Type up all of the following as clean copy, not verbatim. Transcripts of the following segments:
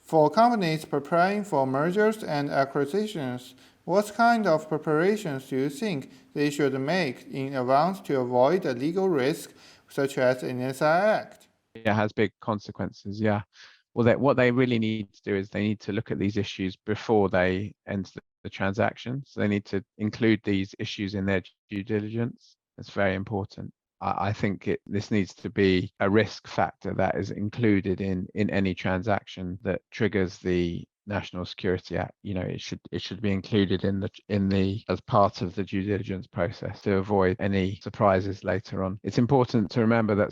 For companies preparing for mergers and acquisitions, what kind of preparations do you think they should make in advance to avoid a legal risk such as an SI Act? It has big consequences, yeah. Well, what they really need to do is they need to look at these issues before they enter the transaction. So they need to include these issues in their due diligence. It's very important. I think this needs to be a risk factor that is included in any transaction that triggers the National Security Act. It should be included in the as part of the due diligence process to avoid any surprises later on. It's important to remember that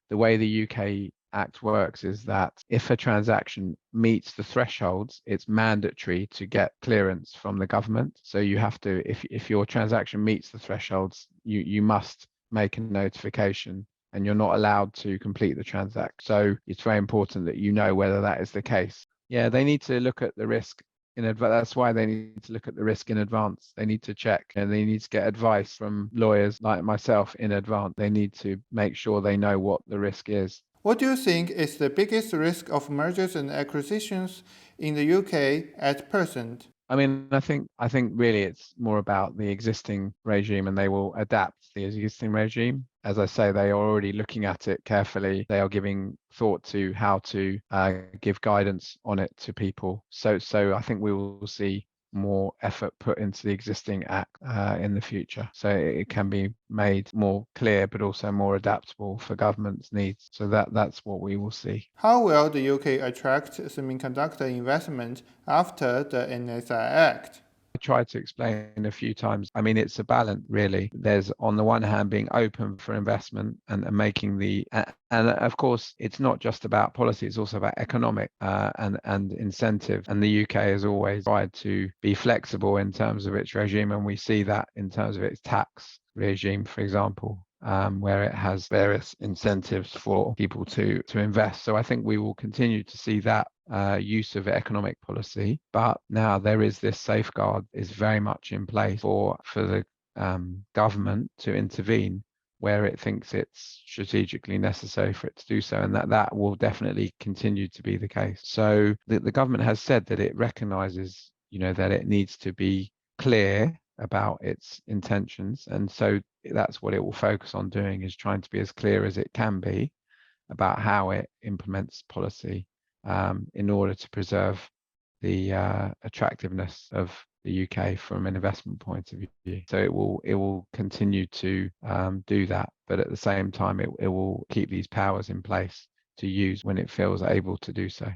the way the UK Act works is that if a transaction meets the thresholds, it's mandatory to get clearance from the government. So you have to, if your transaction meets the thresholds, you must make a notification and you're not allowed to complete the transaction. So it's very important that you know whether that is the case. Yeah, they need to look at the risk in advance. That's why they need to look at the risk in advance. They need to check and they need to get advice from lawyers like myself in advance. They need to make sure they know what the risk is. What do you think is the biggest risk of mergers and acquisitions in the UK at present? I mean, I think really it's more about the existing regime, and they will adapt the existing regime. As I say, they are already looking at it carefully. They are giving thought to how to give guidance on it to people. So I think we will see more effort put into the existing act in the future, so it can be made more clear but also more adaptable for government's needs. So that's what we will see. How will the UK attract semiconductor investment after the NSI Act? I tried to explain a few times. I mean, it's a balance, really. There's, on the one hand, being open for investment and making and of course, it's not just about policy, it's also about economic and incentive. And the UK has always tried to be flexible in terms of its regime, and we see that in terms of its tax regime, for example. Where it has various incentives for people to invest. So I think we will continue to see that use of economic policy, but now there is this safeguard is very much in place for the government to intervene where it thinks it's strategically necessary for it to do so, and that will definitely continue to be the case. So the government has said that it recognizes, that it needs to be clear about its intentions, and so that's what it will focus on doing, is trying to be as clear as it can be about how it implements policy in order to preserve the attractiveness of the UK from an investment point of view. So it will continue to do that, but at the same time it will keep these powers in place to use when it feels able to do so.